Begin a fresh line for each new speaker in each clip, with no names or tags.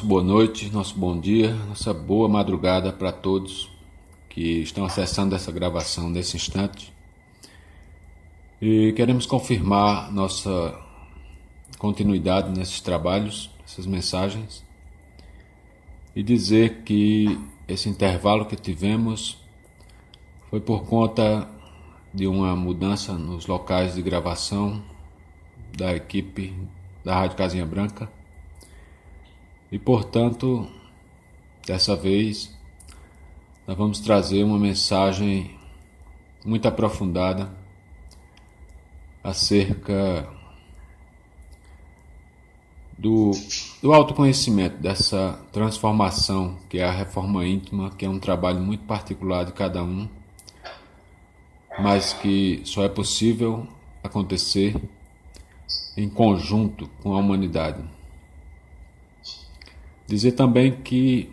Boa noite, nosso bom dia, nossa boa madrugada para todos que estão acessando essa gravação nesse instante. E queremos confirmar nossa continuidade nesses trabalhos, essas mensagens, e dizer que esse intervalo que tivemos foi por conta de uma mudança nos locais de gravação da equipe da Rádio Casinha Branca. E, portanto, dessa vez, nós vamos trazer uma mensagem muito aprofundada acerca do autoconhecimento, dessa transformação que é a reforma íntima, que é um trabalho muito particular de cada um, mas que só é possível acontecer em conjunto com a humanidade. Dizer também que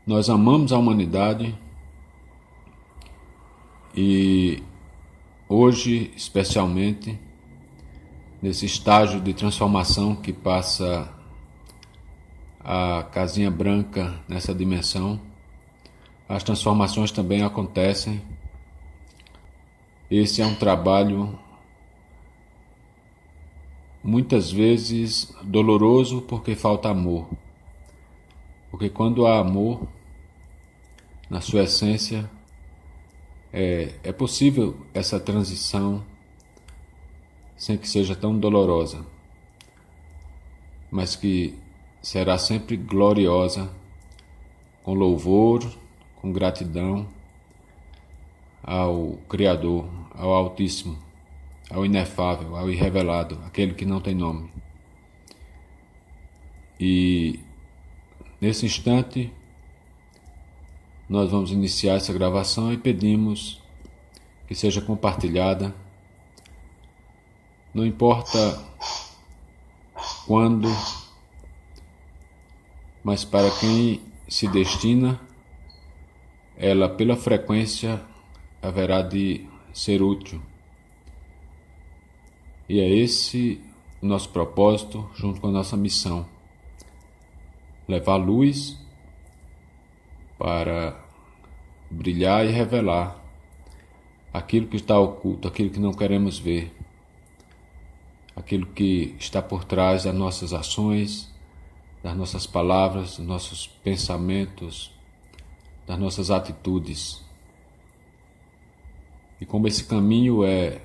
nós amamos a humanidade e hoje, especialmente, nesse estágio de transformação que passa a Casinha Branca nessa dimensão, as transformações também acontecem. Esse é um trabalho muitas vezes doloroso porque falta amor. Porque quando há amor, na sua essência, é possível essa transição sem que seja tão dolorosa, mas que será sempre gloriosa, com louvor, com gratidão ao Criador, ao Altíssimo, ao inefável, ao irrevelado, aquele que não tem nome. E nesse instante nós vamos iniciar essa gravação e pedimos que seja compartilhada. Não importa quando, mas para quem se destina, ela pela frequência haverá de ser útil. E é esse o nosso propósito, junto com a nossa missão: levar luz para brilhar e revelar aquilo que está oculto, aquilo que não queremos ver, aquilo que está por trás das nossas ações, das nossas palavras, dos nossos pensamentos, das nossas atitudes. E como esse caminho é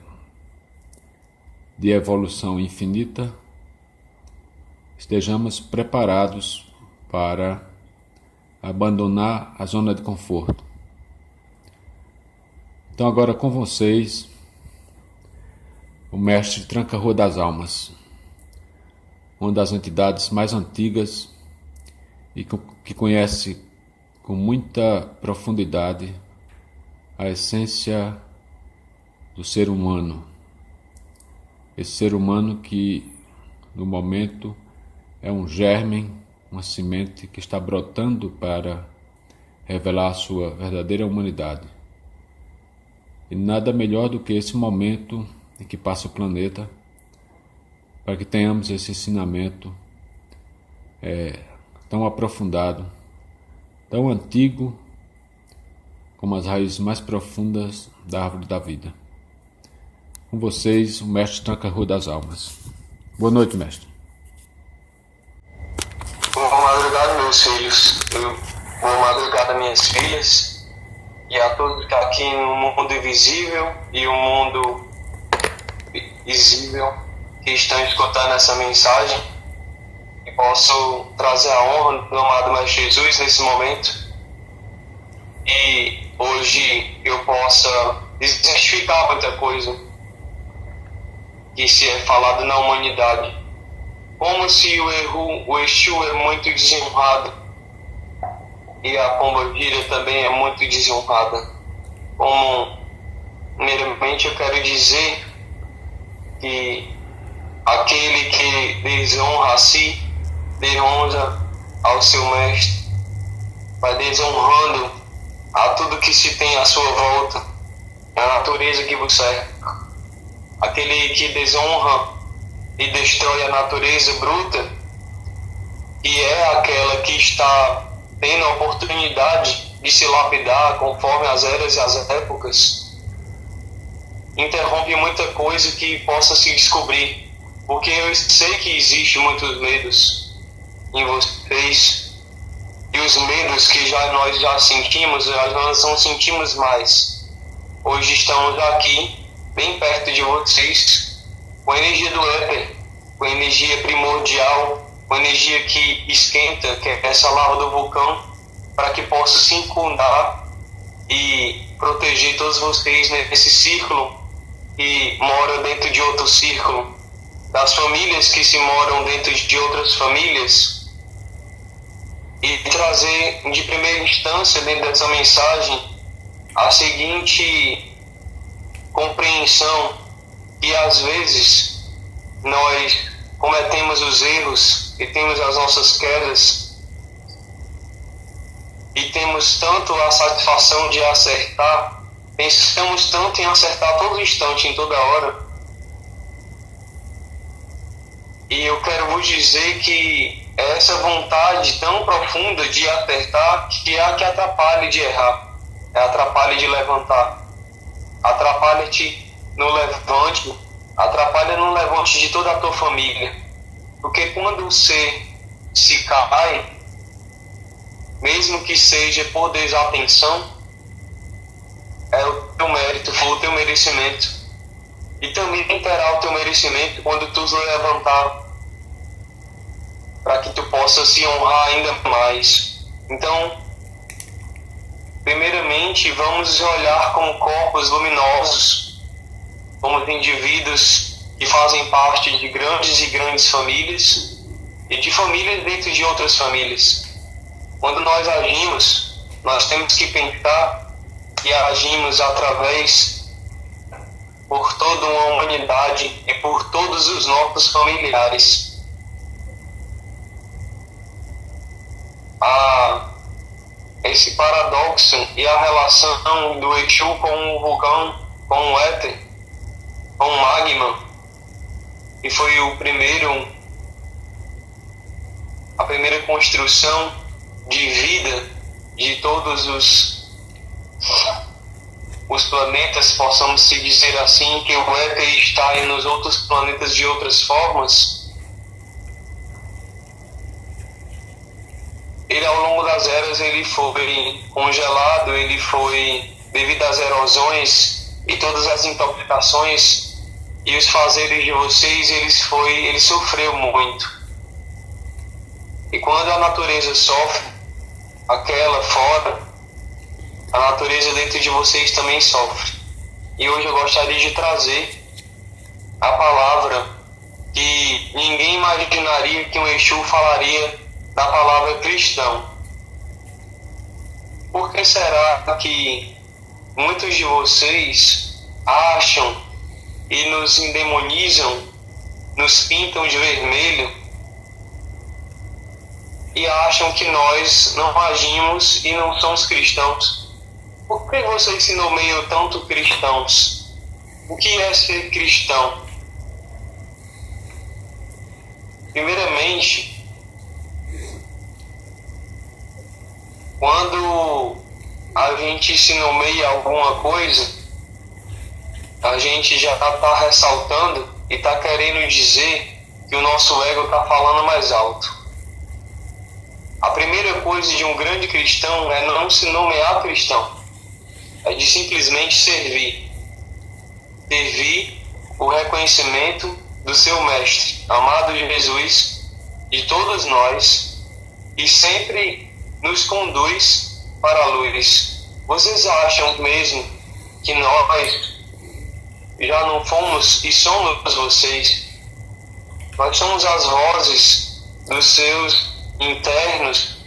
de evolução infinita, estejamos preparados para abandonar a zona de conforto. Então agora com vocês, o mestre Tranca-Rua das Almas, uma das entidades mais antigas e que conhece com muita profundidade a essência do ser humano. Esse ser humano que, no momento, é um germe, uma semente que está brotando para revelar a sua verdadeira humanidade. E nada melhor do que esse momento em que passa o planeta para que tenhamos esse ensinamento tão aprofundado, tão antigo como as raízes mais profundas da árvore da vida. Com vocês, o mestre Tranca-Rua das Almas. Boa noite, mestre.
Boa madrugada, meus filhos. Boa madrugada, minhas filhas. E a todos que estão aqui no mundo invisível e o mundo visível que estão escutando essa mensagem. E posso trazer a honra do amado Mestre Jesus nesse momento. E hoje eu possa desmistificar muita coisa que se é falado na humanidade, como se o Exu é muito desonrado e a Pombagira também é muito desonrada. Como, primeiramente, eu quero dizer que aquele que desonra a si, desonra ao seu mestre, vai desonrando a tudo que se tem à sua volta, a natureza que vos cerca. Aquele que desonra e destrói a natureza bruta, que é aquela que está tendo a oportunidade de se lapidar conforme as eras e as épocas, interrompe muita coisa que possa se descobrir, porque eu sei que existe muitos medos em vocês, e os medos que nós já sentimos, nós não sentimos mais. Hoje estamos aqui, bem perto de vocês, com a energia do éter, com a energia primordial, com a energia que esquenta, que é essa lava do vulcão, para que possa circundar e proteger todos vocês nesse círculo que mora dentro de outro círculo, das famílias que se moram dentro de outras famílias, e trazer de primeira instância dentro dessa mensagem a seguinte compreensão, que às vezes nós cometemos os erros e temos as nossas quedas e temos tanto a satisfação de acertar, pensamos tanto em acertar a todo instante, em toda hora. E eu quero vos dizer que é essa vontade tão profunda de acertar que é a que atrapalha de errar, é atrapalha de levantar, atrapalha-te no levante, atrapalha no levante de toda a tua família. Porque quando você se cai, mesmo que seja por desatenção, é o teu mérito, foi o teu merecimento. E também terá o teu merecimento quando tu se levantar, para que tu possa se honrar ainda mais. Então, primeiramente, vamos olhar como corpos luminosos, como indivíduos que fazem parte de grandes e grandes famílias e de famílias dentro de outras famílias. Quando nós agimos, nós temos que pensar que agimos através por toda uma humanidade e por todos os nossos familiares. Esse paradoxo e a relação do Exu com o vulcão, com o éter, com o magma, que foi a primeira construção de vida de todos os planetas, possamos se dizer assim, que o éter está aí nos outros planetas de outras formas. Ele, ao longo das eras, ele foi congelado, ele foi, devido às erosões e todas as intoxicações e os fazeres de vocês, ele sofreu muito. E quando a natureza sofre, aquela fora, a natureza dentro de vocês também sofre. E hoje eu gostaria de trazer a palavra que ninguém imaginaria que um Exu falaria, da palavra cristão. Por que será que muitos de vocês acham e nos endemonizam, nos pintam de vermelho e acham que nós não agimos e não somos cristãos? Por que vocês se nomeiam tanto cristãos? O que é ser cristão? Primeiramente, quando a gente se nomeia alguma coisa, a gente já está ressaltando e está querendo dizer que o nosso ego está falando mais alto. A primeira coisa de um grande cristão é não se nomear cristão, é de simplesmente servir. Servir o reconhecimento do seu mestre, amado Jesus, de todos nós, e sempre nos conduz para a luz. Vocês acham mesmo que nós já não fomos e somos vocês? Nós somos as vozes dos seus internos,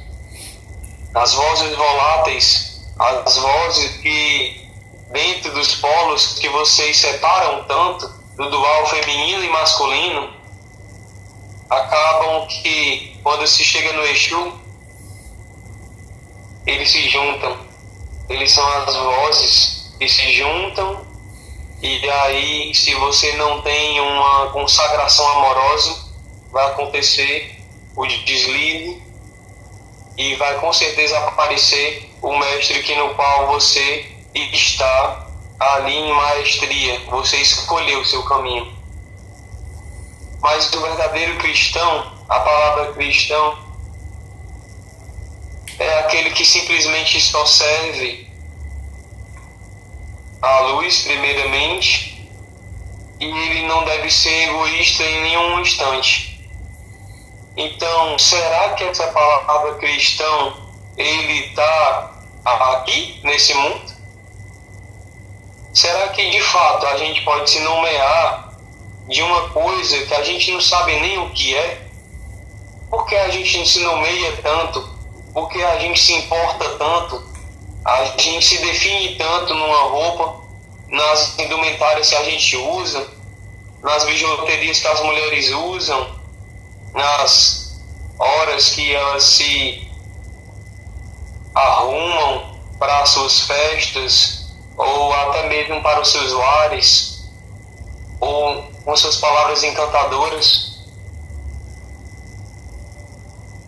as vozes voláteis, as vozes que dentro dos polos que vocês separam tanto, do dual feminino e masculino, acabam que quando se chega no Exu, eles se juntam, eles são as vozes que se juntam, e aí, se você não tem uma consagração amorosa, vai acontecer o deslize e vai com certeza aparecer o mestre que no qual você está ali em maestria. Você escolheu o seu caminho. Mas o verdadeiro cristão, a palavra cristão, é aquele que simplesmente só serve a luz, primeiramente, e ele não deve ser egoísta em nenhum instante. Então, será que essa palavra cristão, ele está aqui, nesse mundo? Será que, de fato, a gente pode se nomear de uma coisa que a gente não sabe nem o que é? Por que a gente não se nomeia tanto? Por que a gente se importa tanto? A gente se define tanto numa roupa, nas indumentárias que a gente usa, nas bijuterias que as mulheres usam, nas horas que elas se arrumam para as suas festas, ou até mesmo para os seus lares, ou com suas palavras encantadoras.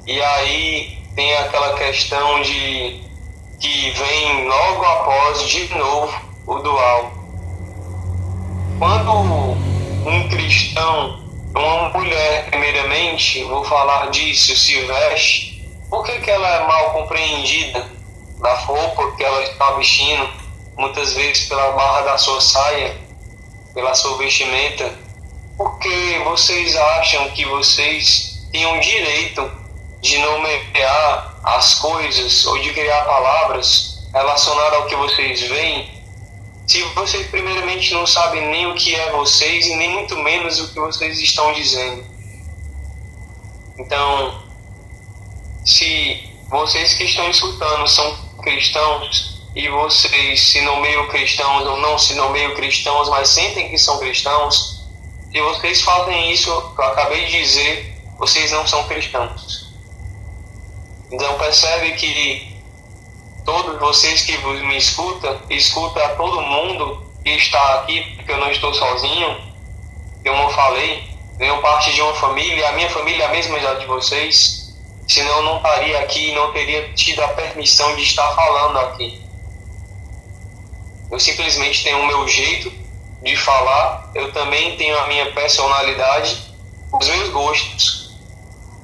E aí tem aquela questão de que vem logo após de novo o dual. Quando um cristão, uma mulher primeiramente, vou falar disso, se veste, por que ela é mal compreendida da roupa que ela está vestindo, muitas vezes pela barra da sua saia, pela sua vestimenta? Porque vocês acham que vocês têm o direito de nomear as coisas ou de criar palavras relacionadas ao que vocês veem, se vocês primeiramente não sabem nem o que é vocês e nem muito menos o que vocês estão dizendo? Então, se vocês que estão escutando são cristãos e vocês se nomeiam cristãos ou não se nomeiam cristãos, mas sentem que são cristãos, se vocês fazem isso que eu acabei de dizer, vocês não são cristãos. Então percebe que todos vocês que me escutam, escuta a todo mundo que está aqui, porque eu não estou sozinho, como eu falei, venho parte de uma família, a minha família é a mesma idade de vocês, senão eu não estaria aqui e não teria tido a permissão de estar falando aqui. Eu simplesmente tenho o meu jeito de falar, eu também tenho a minha personalidade, os meus gostos,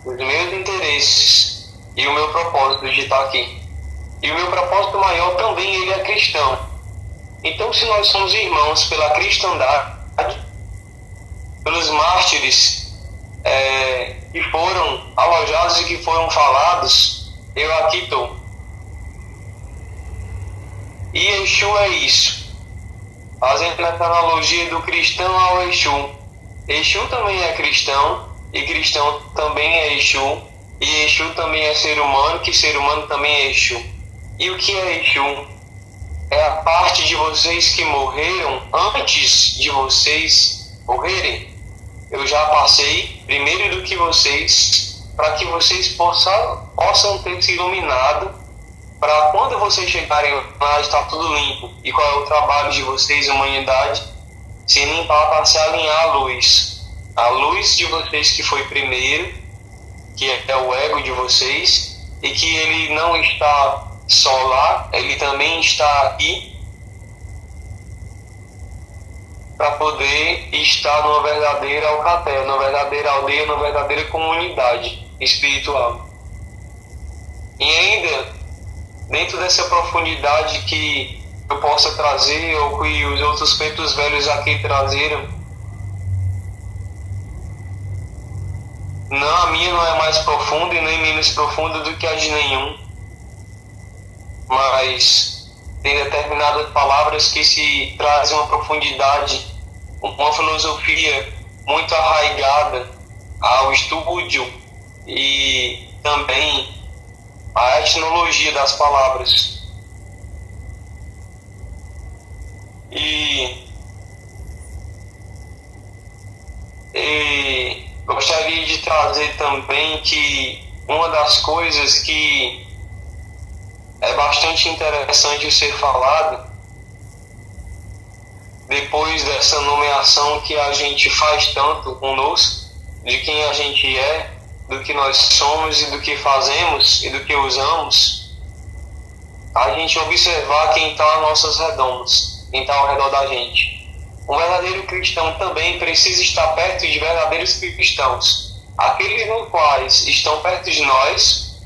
os meus interesses e o meu propósito de estar aqui. E o meu propósito maior também, ele é cristão. Então, se nós somos irmãos pela cristandade, pelos mártires que foram alojados e que foram falados, eu aqui estou. E Exu é isso. Fazendo essa analogia do cristão ao Exu. Exu também é cristão, e cristão também é Exu, e Exu também é ser humano, que ser humano também é Exu. E o que é Exu? É a parte de vocês que morreram antes de vocês morrerem. Eu já passei primeiro do que vocês, para que vocês possam ter se iluminado, para quando vocês chegarem lá está tudo limpo. E qual é o trabalho de vocês, humanidade? Se limpar para se alinhar à luz. A luz de vocês que foi primeiro, que é o ego de vocês, e que ele não está só lá, ele também está aqui para poder estar numa verdadeira alcateia, numa verdadeira aldeia, numa verdadeira comunidade espiritual. E ainda, dentro dessa profundidade que eu possa trazer, ou que os outros pretos velhos aqui trazeram, não, a minha não é mais profunda e nem menos profunda do que a de nenhum. Mas tem determinadas palavras que se trazem uma profundidade, uma filosofia muito arraigada ao estúdio e também à etnologia das palavras. E gostaria de trazer também que uma das coisas que é bastante interessante ser falado, depois dessa nomeação que a gente faz tanto conosco, de quem a gente é, do que nós somos e do que fazemos e do que usamos, a gente observar quem está às nossas redondas, quem está ao redor da gente. Um verdadeiro cristão também precisa estar perto de verdadeiros cristãos. Aqueles no quais estão perto de nós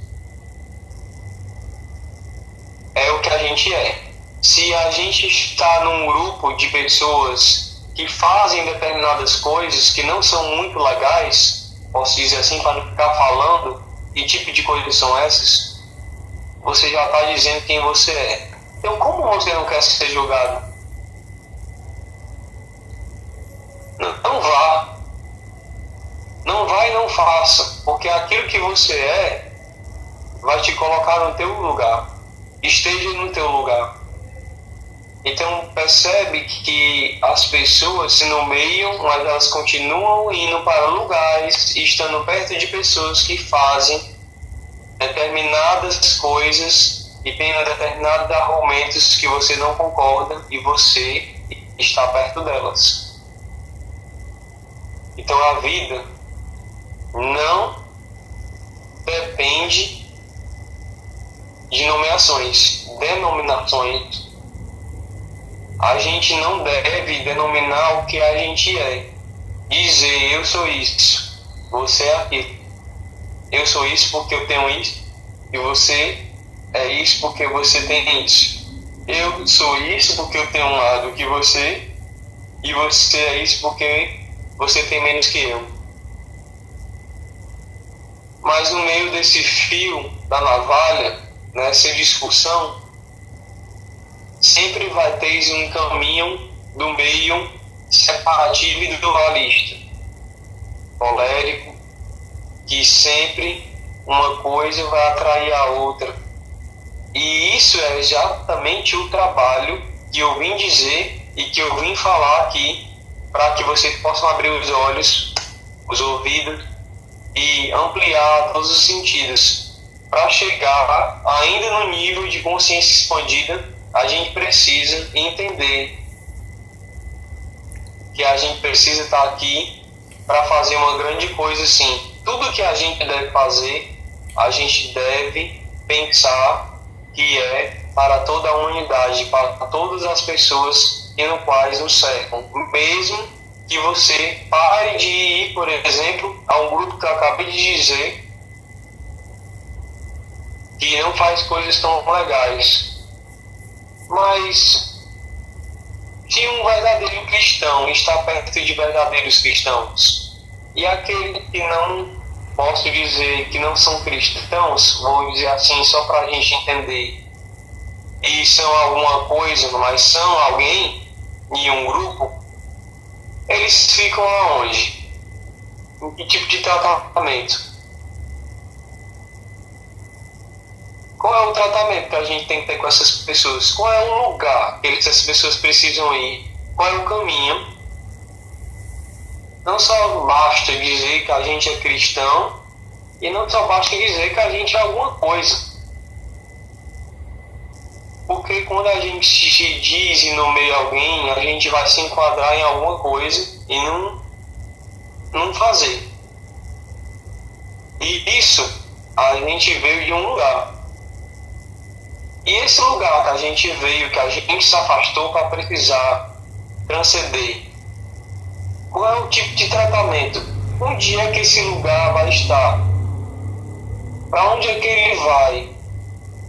é o que a gente é. Se a gente está num grupo de pessoas que fazem determinadas coisas que não são muito legais, posso dizer assim, para não ficar falando que tipo de coisas são essas, você já está dizendo quem você é. Então, como você não quer ser julgado? Não vá. Não vá e não faça, porque aquilo que você é vai te colocar no teu lugar. Esteja no teu lugar. Então percebe que as pessoas se nomeiam, mas elas continuam indo para lugares e estando perto de pessoas que fazem determinadas coisas e têm determinados argumentos que você não concorda e você está perto delas. Então a vida não depende de nomeações, denominações. A gente não deve denominar o que a gente é. Dizer, eu sou isso, você é aquilo. Eu sou isso porque eu tenho isso, e você é isso porque você tem isso. Eu sou isso porque eu tenho um lado que você, e você é isso porque você tem menos que eu. Mas no meio desse fio da navalha, nessa discussão, sempre vai ter um caminho do meio separativo e dualista, colérico, que sempre uma coisa vai atrair a outra. E isso é exatamente o trabalho que eu vim dizer e que eu vim falar aqui, para que vocês possam abrir os olhos, os ouvidos e ampliar todos os sentidos. Para chegar ainda no nível de consciência expandida, a gente precisa entender que a gente precisa estar aqui para fazer uma grande coisa assim. Tudo que a gente deve fazer, a gente deve pensar que é para toda a humanidade, para todas as pessoas no quais nos cercam. Mesmo que você pare de ir, por exemplo, a um grupo que eu acabei de dizer, que não faz coisas tão legais. Mas se um verdadeiro cristão está perto de verdadeiros cristãos, e aquele que não, posso dizer que não são cristãos, vou dizer assim só para a gente entender, e são alguma coisa, mas são alguém em um grupo, eles ficam aonde? Em que tipo de tratamento? Qual é o tratamento que a gente tem que ter com essas pessoas? Qual é o lugar que essas pessoas precisam ir? Qual é o caminho? Não só basta dizer que a gente é cristão e não só basta dizer que a gente é alguma coisa. Porque quando a gente se diz e nomeia alguém, a gente vai se enquadrar em alguma coisa e não fazer. E isso a gente veio de um lugar. E esse lugar que a gente veio, que a gente se afastou para precisar transcender, qual é o tipo de tratamento? Onde é que esse lugar vai estar? Para onde é que ele vai?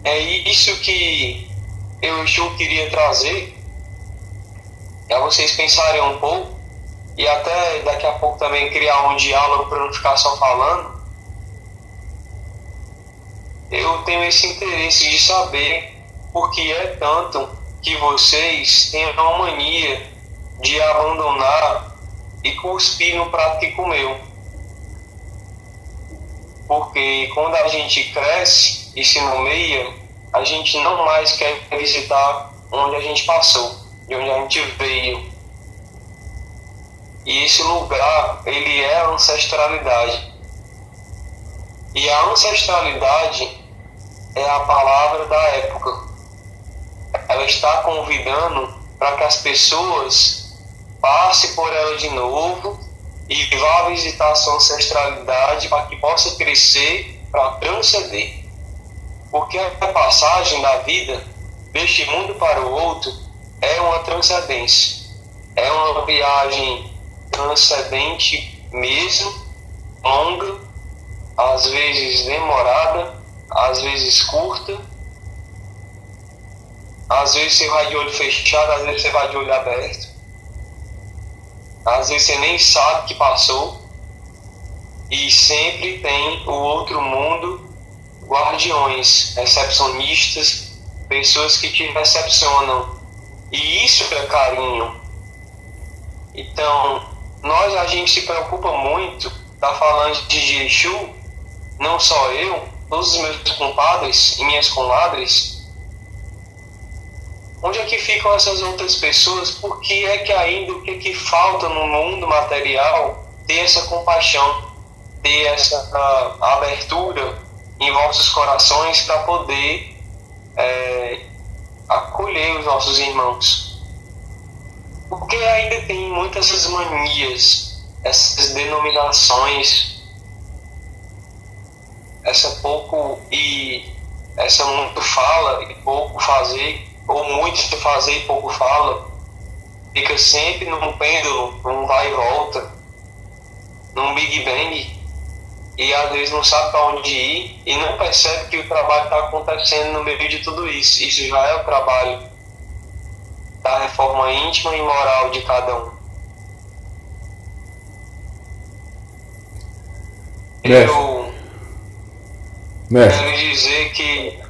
É isso que eu queria trazer, é vocês pensarem um pouco, e até daqui a pouco também criar um diálogo para não ficar só falando. Eu tenho esse interesse de saber por que é tanto que vocês têm a mania de abandonar e cuspir no prato que comeu. Porque quando a gente cresce e se nomeia, a gente não mais quer visitar onde a gente passou, de onde a gente veio. E esse lugar, ele é a ancestralidade. E a ancestralidade é a palavra da época. Ela está convidando para que as pessoas passem por ela de novo e vá visitar a sua ancestralidade para que possa crescer, para transcender. Porque a passagem da vida deste mundo para o outro é uma transcendência, é uma viagem transcendente mesmo, longa, às vezes demorada, às vezes curta, às vezes você vai de olho fechado, às vezes você vai de olho aberto, às vezes você nem sabe que passou, e sempre tem o outro mundo, guardiões, recepcionistas, pessoas que te recepcionam, e isso é carinho. Então, a gente se preocupa muito, tá falando de Exu, não só eu, todos os meus compadres e minhas comadres. Onde é que ficam essas outras pessoas? Por que é que ainda, o que é que falta no mundo material ter essa compaixão, ter essa abertura em vossos corações para poder acolher os nossos irmãos? Porque ainda tem muitas essas manias, essas denominações, essa muito fala e pouco fazer, ou muito fazer e pouco fala, fica sempre num pêndulo, num vai e volta, num Big Bang, e às vezes não sabe para onde ir e não percebe que o trabalho está acontecendo no meio de tudo isso. Isso já é o trabalho da reforma íntima e moral de cada um. Eu quero dizer que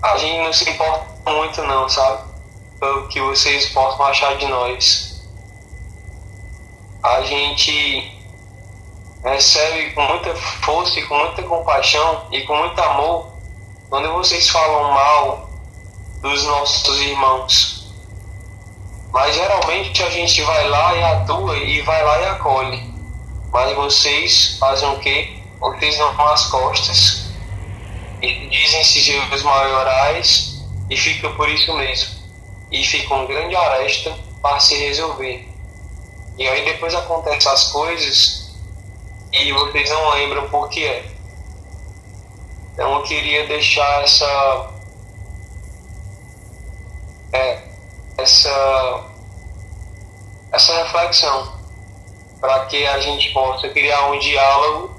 a gente não se importa muito não, sabe? Pelo que vocês possam achar de nós. A gente recebe com muita força e com muita compaixão e com muito amor quando vocês falam mal dos nossos irmãos. Mas geralmente a gente vai lá e atua e vai lá e acolhe. Mas vocês fazem o quê? Vocês dão as costas e dizem-se seus maiorais e fica por isso mesmo. E fica uma grande aresta para se resolver. E aí depois acontecem as coisas e vocês não lembram por que é. Então eu queria deixar essa reflexão para que a gente possa criar um diálogo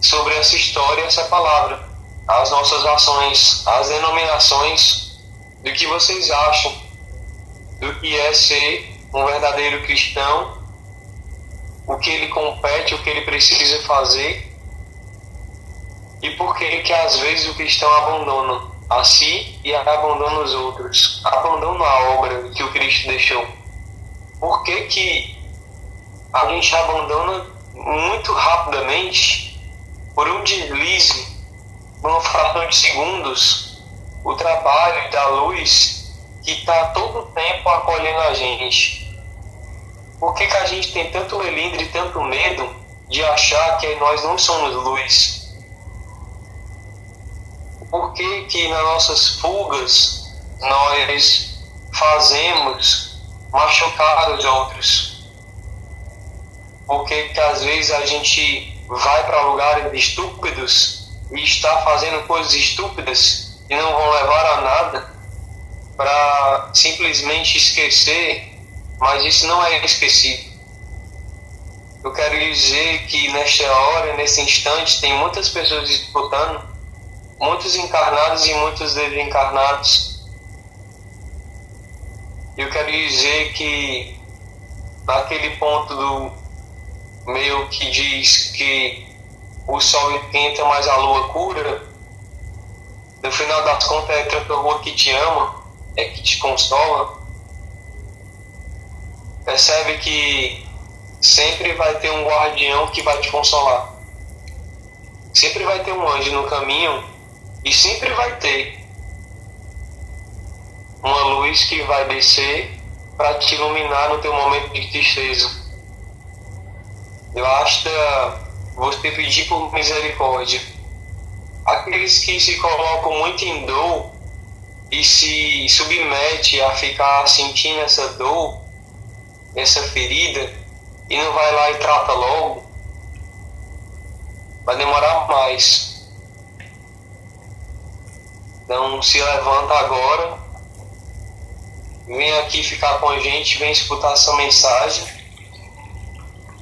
sobre essa história, essa palavra, as nossas ações, as denominações, do que vocês acham do que é ser um verdadeiro cristão, o que ele compete, o que ele precisa fazer, e por que às vezes o cristão abandona a si e abandona os outros, abandona a obra que o Cristo deixou. Por que a gente abandona muito rapidamente, por um deslize, por uma fração de segundos, o trabalho da luz que está todo o tempo acolhendo a gente? Por que a gente tem tanto melindre e tanto medo de achar que nós não somos luz? Por que nas nossas fugas nós fazemos machucar os outros? Por que às vezes a gente vai para lugares estúpidos e está fazendo coisas estúpidas e não vão levar a nada para simplesmente esquecer, mas isso não é esquecido. Eu quero dizer que nesta hora, nesse instante, tem muitas pessoas disputando, muitos encarnados e muitos desencarnados. Eu quero dizer que naquele ponto do meio que diz que o sol esquenta, mas a lua cura, no final das contas é a rua que te ama, é que te consola. Percebe que sempre vai ter um guardião que vai te consolar. Sempre vai ter um anjo no caminho e sempre vai ter uma luz que vai descer para te iluminar no teu momento de tristeza. Basta você pedir por misericórdia. Aqueles que se colocam muito em dor e se submetem a ficar sentindo essa dor, essa ferida e não vai lá e trata logo, vai demorar mais. Então se levanta agora, vem aqui ficar com a gente, vem escutar essa mensagem,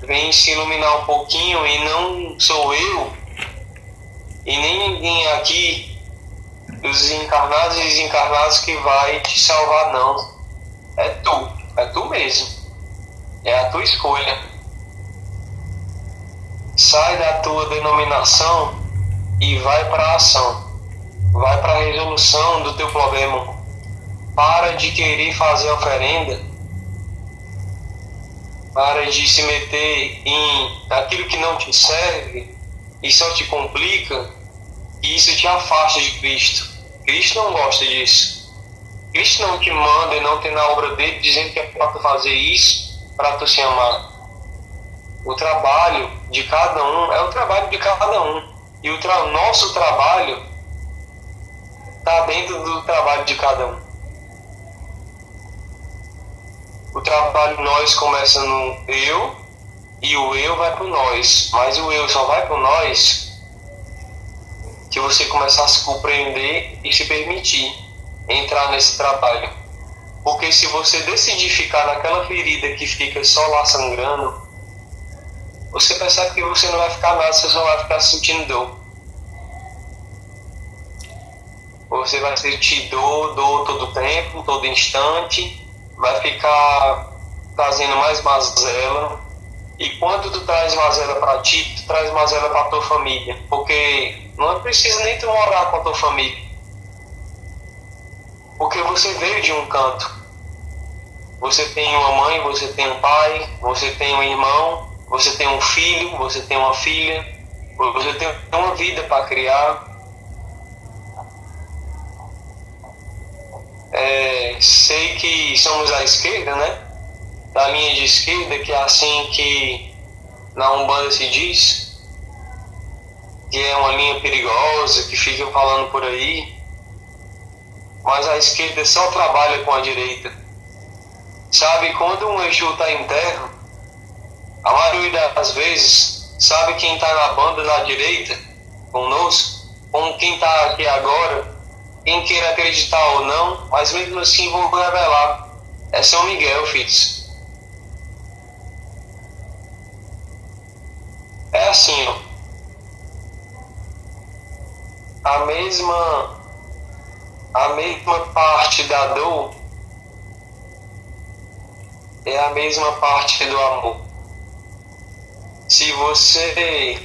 vem se iluminar um pouquinho, e não sou eu e nem ninguém aqui dos encarnados e desencarnados que vai te salvar, não. É tu mesmo, é a tua escolha. Sai da tua denominação e vai para a ação, vai para a resolução do teu problema. Para de querer fazer oferenda, para de se meter em aquilo que não te serve e só te complica, e isso te afasta de Cristo. Cristo não gosta disso. Cristo não te manda e não tem na obra dele dizendo que é para tu fazer isso, para tu se amar. O trabalho de cada um é o trabalho de cada um, e o nosso trabalho está dentro do trabalho de cada um. O trabalho nós começa no eu, e o eu vai para o nós, mas o eu só vai para o nós se você começar a se compreender e se permitir entrar nesse trabalho. Porque se você decidir ficar naquela ferida que fica só lá sangrando, você percebe que você não vai ficar nada, você só vai ficar sentindo dor. Você vai sentir dor todo tempo, todo instante, vai ficar trazendo mais mazela. E quando tu traz mazela para ti, tu traz mazela para tua família. Porque não é preciso nem tu morar com a tua família. Porque você veio de um canto. Você tem uma mãe, você tem um pai, você tem um irmão, você tem um filho, você tem uma filha, você tem uma vida para criar. Sei que somos à esquerda, né? Da linha de esquerda, que é assim que na Umbanda se diz, que é uma linha perigosa, que ficam falando por aí, mas a esquerda só trabalha com a direita. Sabe, quando um Exu está em terra, a maioria das vezes, sabe quem está na banda da direita conosco, como quem está aqui agora, quem queira acreditar ou não, mas mesmo assim vou revelar, é São Miguel, filhos. É assim, ó. A mesma parte da dor é a mesma parte do amor. Se você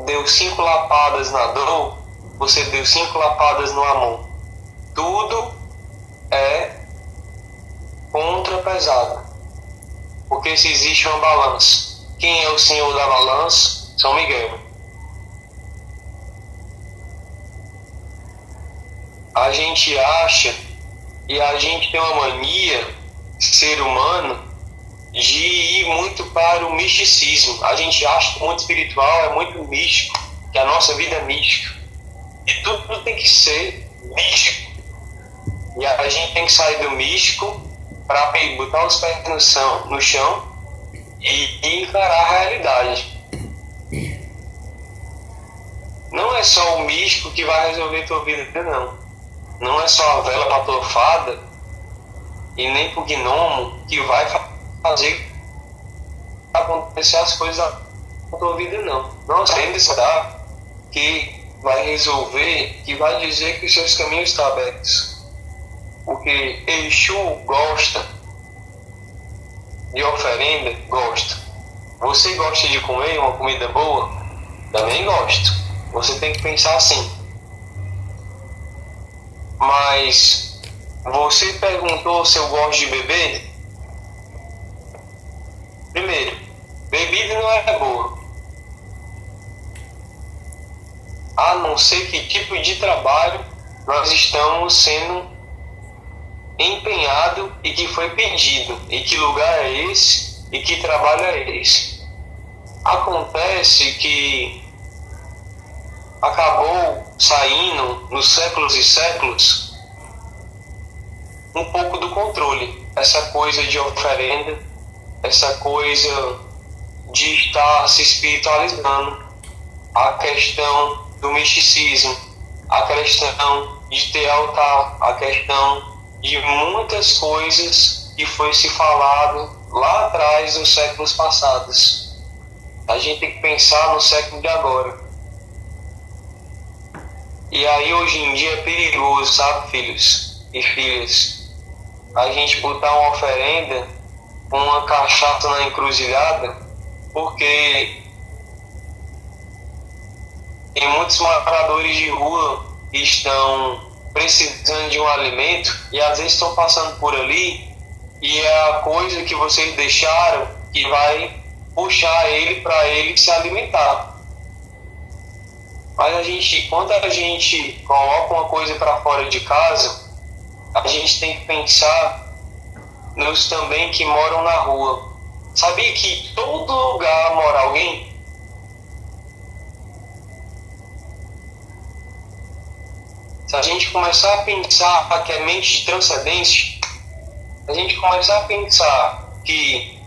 deu 5 lapadas na dor, você deu 5 lapadas no amor. Tudo é contrapesado. Porque se existe uma balança, quem é o senhor da balança? São Miguel. A gente acha, e a gente tem uma mania, ser humano, de ir muito para o misticismo. A gente acha que o mundo espiritual é muito místico, que a nossa vida é mística. E tudo tem que ser místico. E a gente tem que sair do místico para botar os pés no chão e encarar a realidade. Não é só o místico que vai resolver tua vida, não. Não é só a vela para tua fada e nem pro gnomo que vai fazer acontecer as coisas na tua vida, não. Não aprende a dar que vai resolver, que vai dizer que os seus caminhos estão abertos. Porque Exu gosta de oferenda? Gosta. Você gosta de comer uma comida boa? Também gosto. Você tem que pensar assim. Mas você perguntou se eu gosto de beber? Primeiro, bebida não é boa. A não ser que tipo de trabalho nós estamos sendo empenhado e que foi pedido, e que lugar é esse, e que trabalho é esse. Acontece que acabou saindo nos séculos e séculos um pouco do controle, essa coisa de oferenda, essa coisa de estar se espiritualizando, a questão do misticismo, a questão de ter altar, a questão de muitas coisas que foi se falado lá atrás, nos séculos passados. A gente tem que pensar no século de agora. E aí hoje em dia é perigoso, sabe, filhos e filhas, a gente botar uma oferenda, uma cachaça na encruzilhada, porque tem muitos moradores de rua que estão precisando de um alimento e às vezes estão passando por ali e é a coisa que vocês deixaram que vai puxar ele para ele se alimentar. Mas quando a gente coloca uma coisa para fora de casa, a gente tem que pensar nos também que moram na rua. Sabia que todo lugar mora alguém? Se a gente começar a pensar que é mente de transcendência, a gente começar a pensar que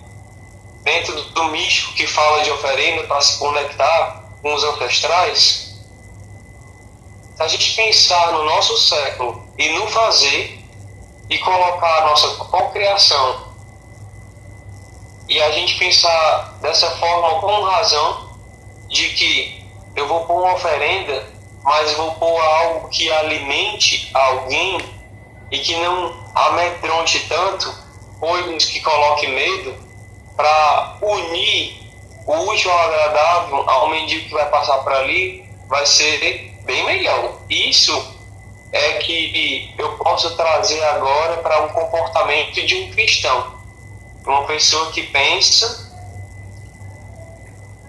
dentro do místico que fala de oferenda para se conectar com os ancestrais, se a gente pensar no nosso século e no fazer e colocar a nossa cocriação e a gente pensar dessa forma com razão de que eu vou pôr uma oferenda, mas vou pôr algo que alimente alguém e que não amedronte tanto, coisas que coloque medo, para unir o útil ao agradável ao mendigo que vai passar por ali, vai ser bem melhor. Isso é que eu posso trazer agora para um comportamento de um cristão, uma pessoa que pensa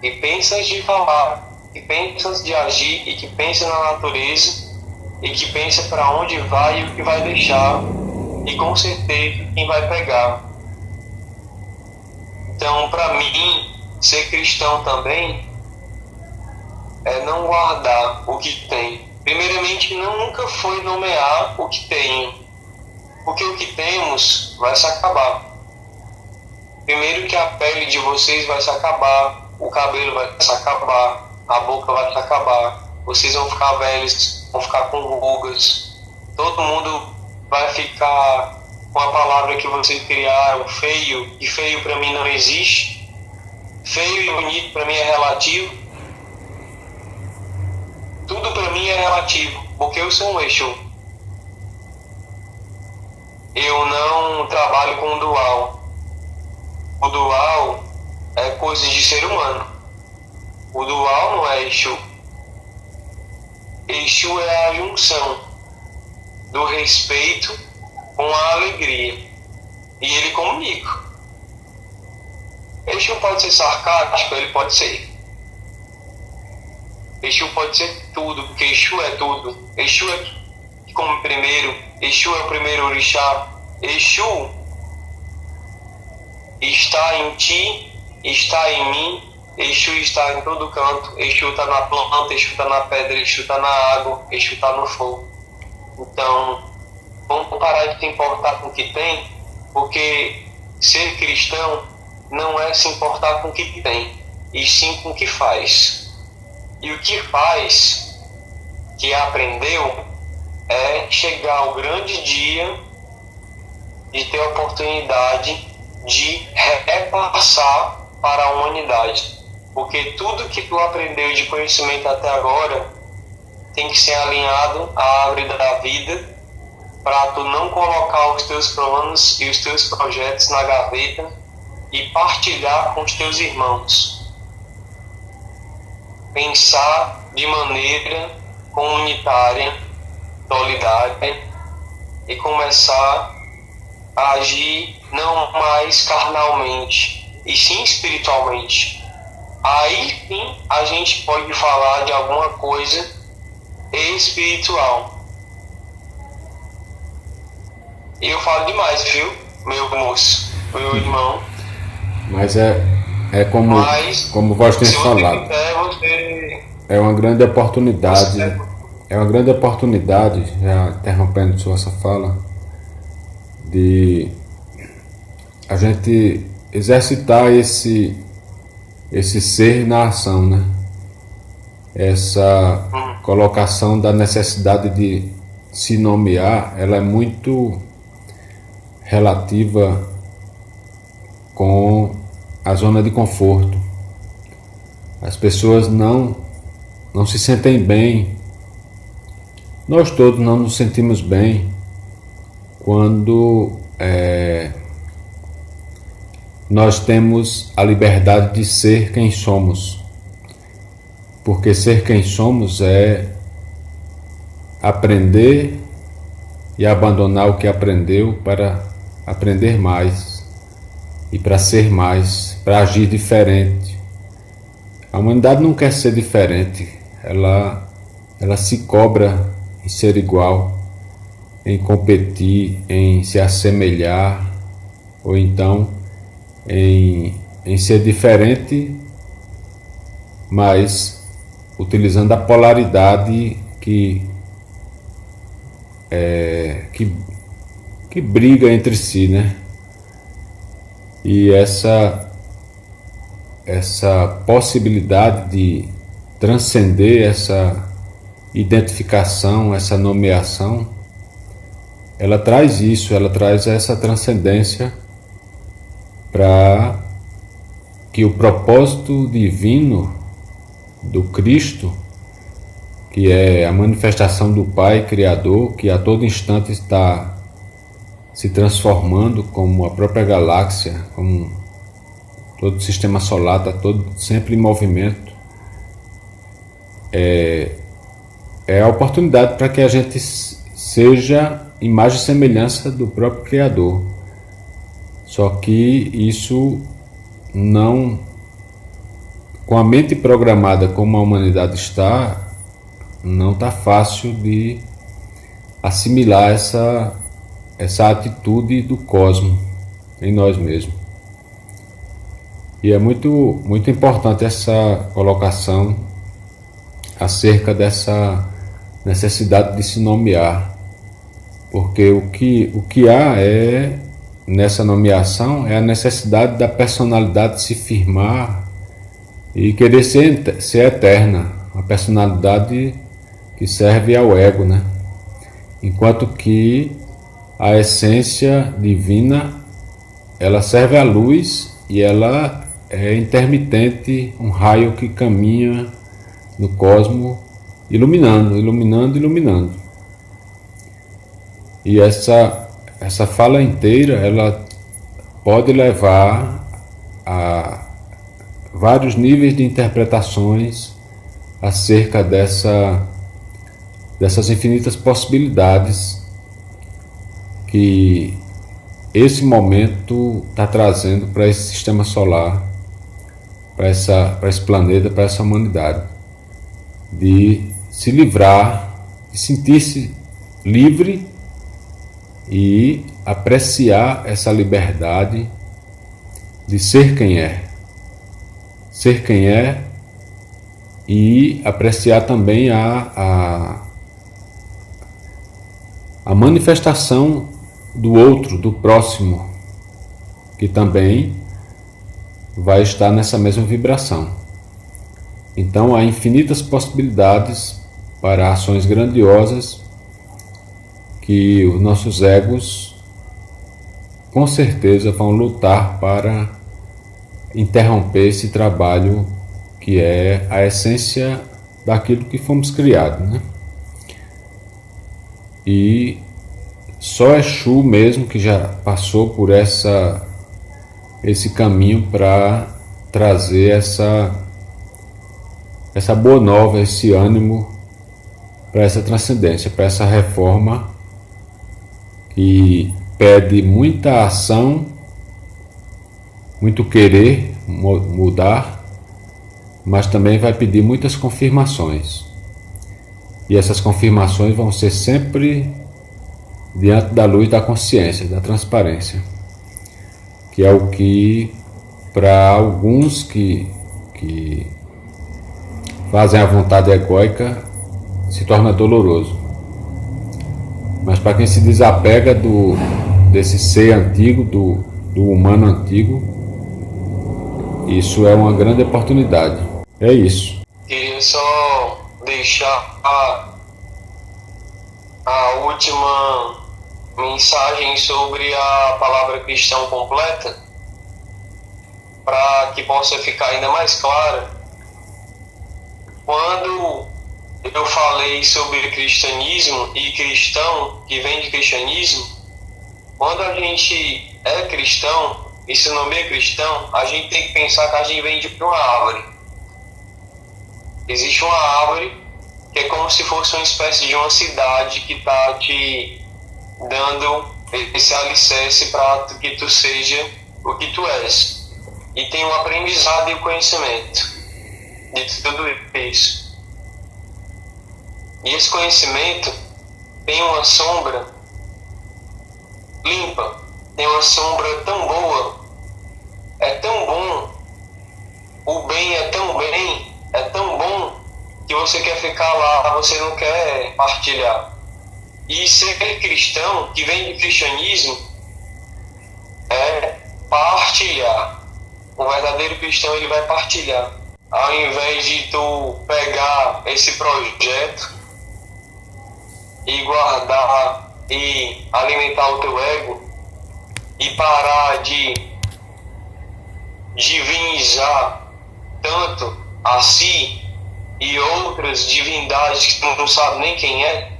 antes de falar, que pensa antes de agir e que pensa na natureza e que pensa para onde vai e o que vai deixar e com certeza quem vai pegar. Então, para mim, ser cristão também é não guardar o que tem. Primeiramente, nunca foi nomear o que tenho, porque o que temos vai se acabar. Primeiro que a pele de vocês vai se acabar, o cabelo vai se acabar, a boca vai se acabar, vocês vão ficar velhos, vão ficar com rugas, todo mundo vai ficar com a palavra que vocês criaram, feio, e feio para mim não existe, feio e bonito para mim é relativo, tudo para mim é relativo, porque eu sou um Exu. Eu não trabalho com dual. O dual é coisa de ser humano. O dual não é Exu. Exu é a junção do respeito com a alegria. E ele comunica. Exu pode ser sarcástico, ele pode ser. Exu pode ser tudo, porque Exu é tudo. Exu é que come primeiro. Exu é o primeiro orixá. Exu está em ti, está em mim. Exu está em todo canto. Exu está na planta, Exu está na pedra, Exu está na água, Exu está no fogo. Então, vamos parar de se importar com o que tem, porque ser cristão não é se importar com o que tem, e sim com o que faz. E o que faz, que aprendeu, é chegar ao grande dia de ter a oportunidade de repassar para a humanidade. Porque tudo que tu aprendeu de conhecimento até agora tem que ser alinhado à árvore da vida para tu não colocar os teus planos e os teus projetos na gaveta e partilhar com os teus irmãos. Pensar de maneira comunitária, solidária e começar a agir não mais carnalmente, e sim espiritualmente. Aí sim a gente pode falar de alguma coisa espiritual. E eu falo demais, viu, meu moço, meu irmão.
Mas é como vós tem falado. É uma grande oportunidade. É uma grande oportunidade, já interrompendo sua fala, de a gente exercitar esse ser na ação, né? Essa colocação da necessidade de se nomear, ela é muito relativa com a zona de conforto. As pessoas não se sentem bem, nós todos não nos sentimos bem quando nós temos a liberdade de ser quem somos, porque ser quem somos é aprender e abandonar o que aprendeu para aprender mais e para ser mais, para agir diferente. A humanidade não quer ser diferente, ela se cobra em ser igual, em competir, em se assemelhar, ou então em ser diferente, mas utilizando a polaridade que briga entre si, né? E essa possibilidade de transcender essa identificação, essa nomeação, ela traz isso, ela traz essa transcendência para que o propósito divino do Cristo, que é a manifestação do Pai Criador, que a todo instante está se transformando, como a própria galáxia, como todo o sistema solar, está todo sempre em movimento, é a oportunidade para que a gente seja imagem e semelhança do próprio Criador. Só que isso não, com a mente programada como a humanidade está, não está fácil de assimilar essa atitude do cosmos em nós mesmos. E é muito, muito importante essa colocação acerca dessa necessidade de se nomear, porque o que há nessa nomeação é a necessidade da personalidade se firmar e querer ser eterna, uma personalidade que serve ao ego, né? Enquanto que a essência divina, ela serve à luz e ela é intermitente, um raio que caminha no cosmos, iluminando. E essa fala inteira, ela pode levar a vários níveis de interpretações acerca dessas infinitas possibilidades que esse momento está trazendo para esse sistema solar, para esse planeta, para essa humanidade, de se livrar, de sentir-se livre e apreciar essa liberdade de ser quem é. Ser quem é e apreciar também a manifestação do outro, do próximo, que também vai estar nessa mesma vibração. Então há infinitas possibilidades para ações grandiosas que os nossos egos com certeza vão lutar para interromper esse trabalho que é a essência daquilo que fomos criados, né? E só Exu mesmo que já passou por esse caminho para trazer essa boa nova, esse ânimo para essa transcendência, para essa reforma que pede muita ação, muito querer mudar, mas também vai pedir muitas confirmações. E essas confirmações vão ser sempre diante da luz da consciência, da transparência, que é o que para alguns que fazem a vontade egóica se torna doloroso. Mas para quem se desapega desse ser antigo, do humano antigo, Isso é uma grande oportunidade. É isso.
Queria só deixar a última mensagem sobre a palavra cristão completa, para que possa ficar ainda mais clara. Quando eu falei sobre cristianismo e cristão, que vem de cristianismo, quando a gente é cristão e se nomeia cristão, a gente tem que pensar que a gente vem de uma árvore. Existe uma árvore que é como se fosse uma espécie de uma cidade que está te dando esse alicerce para que tu seja o que tu és. E tem um aprendizado e o conhecimento de tudo isso. E esse conhecimento tem uma sombra limpa, tem uma sombra tão boa, é tão bom, o bem é tão bom, que você quer ficar lá, você não quer partilhar. E ser cristão, que vem do cristianismo, é partilhar. O verdadeiro cristão, ele vai partilhar. Ao invés de tu pegar esse projeto e guardar e alimentar o teu ego e parar de divinizar tanto a si e outras divindades que tu não sabe nem quem é,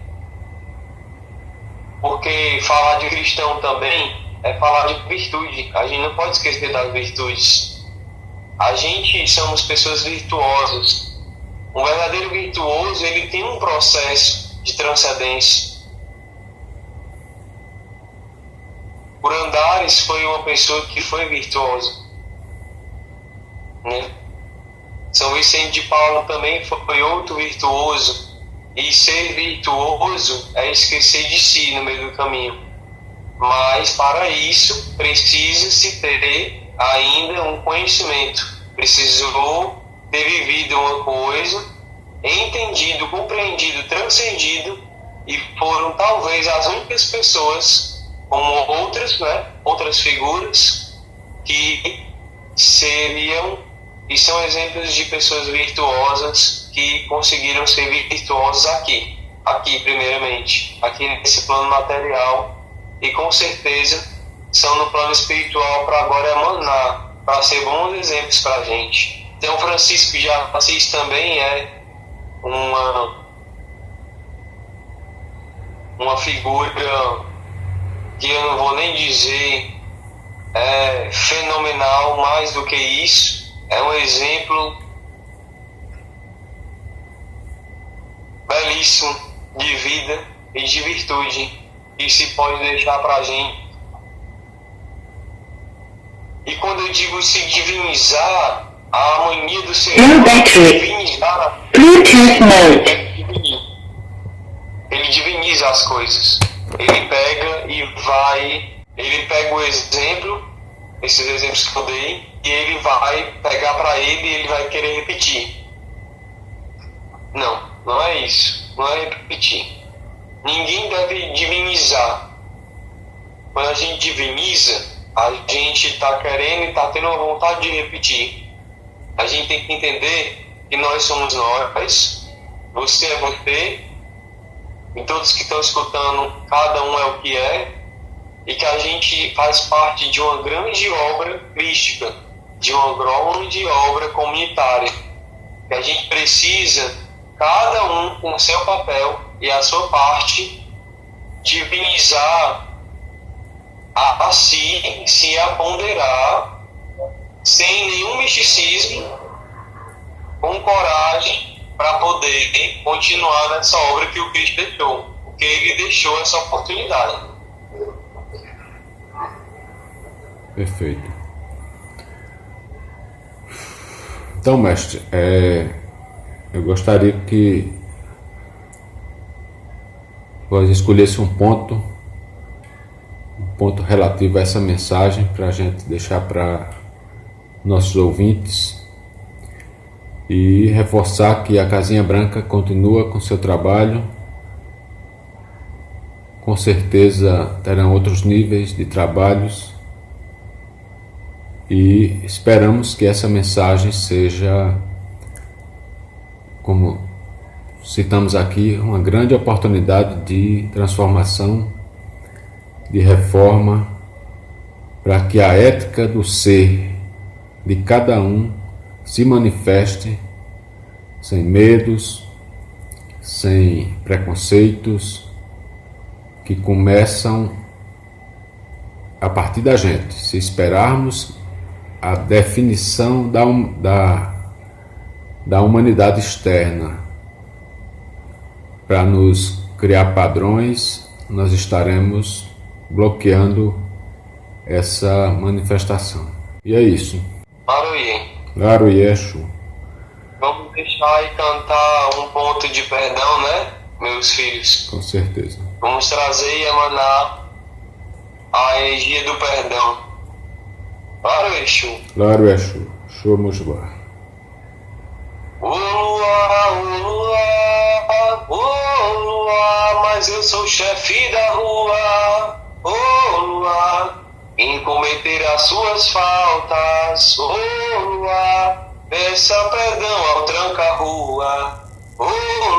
porque falar de cristão também é falar de virtude. A gente não pode esquecer das virtudes. A gente somos pessoas virtuosas. Um verdadeiro virtuoso, ele tem um processo de transcendência. Por Andares foi uma pessoa que foi virtuosa, né? São Vicente de Paulo também foi outro virtuoso. E ser virtuoso é esquecer de si no meio do caminho. Mas para isso precisa-se ter ainda um conhecimento. Precisou ter vivido uma coisa, entendido, compreendido, transcendido, e foram talvez as únicas pessoas, como outras, né, outras figuras, que seriam e são exemplos de pessoas virtuosas que conseguiram ser virtuosas aqui primeiramente, aqui nesse plano material, e com certeza são no plano espiritual para agora emanar, para ser bons exemplos para a gente. Então Francisco de Assis também é uma figura que eu não vou nem dizer fenomenal, mais do que isso. É um exemplo belíssimo de vida e de virtude que se pode deixar para a gente. E quando eu digo se divinizar, a mania do ser humano é divinizar. Ele diviniza as coisas. Ele pega o exemplo, esses exemplos que eu dei, e ele vai pegar para ele e ele vai querer repetir. Não é isso. Não é repetir. Ninguém deve divinizar. Quando a gente diviniza, a gente está querendo e está tendo a vontade de repetir. A gente tem que entender que nós somos nós, você é você, e todos que estão escutando, cada um é o que é, e que a gente faz parte de uma grande obra crística, de uma grande obra comunitária, que a gente precisa, cada um com o seu papel e a sua parte, divinizar a si, se aponderar, sem nenhum misticismo, com coragem, para poder continuar nessa obra que o Cristo deixou, porque ele deixou essa oportunidade.
Perfeito. Então, mestre, eu gostaria que você escolhesse um ponto relativo a essa mensagem para a gente deixar para nossos ouvintes e reforçar que a Casinha Branca continua com seu trabalho. Com certeza terão outros níveis de trabalhos e esperamos que essa mensagem seja, como citamos aqui, uma grande oportunidade de transformação, de reforma, para que a ética do ser de cada um se manifeste sem medos, sem preconceitos, que começam a partir da gente. Se esperarmos a definição da humanidade externa para nos criar padrões, nós estaremos bloqueando essa manifestação. E é isso. Laruie Exu.
Vamos deixar e cantar um ponto de perdão, né, meus filhos?
Com certeza.
Vamos trazer e emanar a energia do perdão. Laruie Exu.
Laruie Exu. Show Mojubá.
Ô Lua, mas eu sou chefe da rua. Ô Lua, em cometer as suas faltas. Ô Lua, peça perdão ao tranca-rua. Ô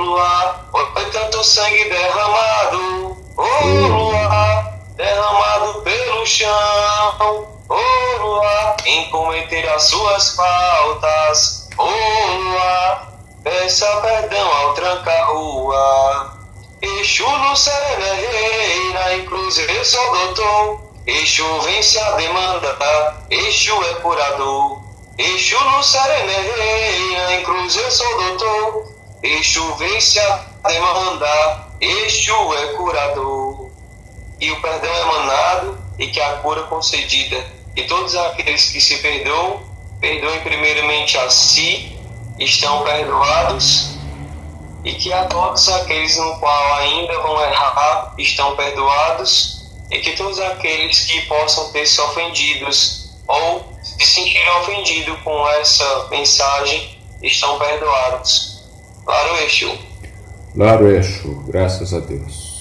Lua, foi tanto sangue derramado. Ô Lua, derramado pelo chão. Ô Lua, em cometer as suas faltas. Ô Lua, peça perdão ao tranca-rua. Exu no sereno rei, na cruz eu sou doutor. Exu vence a demanda, Exu é curador. Exu no sereno rei, na cruz eu sou doutor. Exu vence a demanda, Exu é curador. E o perdão é emanado e que a cura concedida. E todos aqueles que se perdoam, perdoem primeiramente a si, estão perdoados. E que a todos aqueles no qual ainda vão errar, estão perdoados. E que todos aqueles que possam ter se ofendidos ou se sentirem ofendidos com essa mensagem, estão perdoados. Laruie Exu.
Laruie Exu, graças a Deus.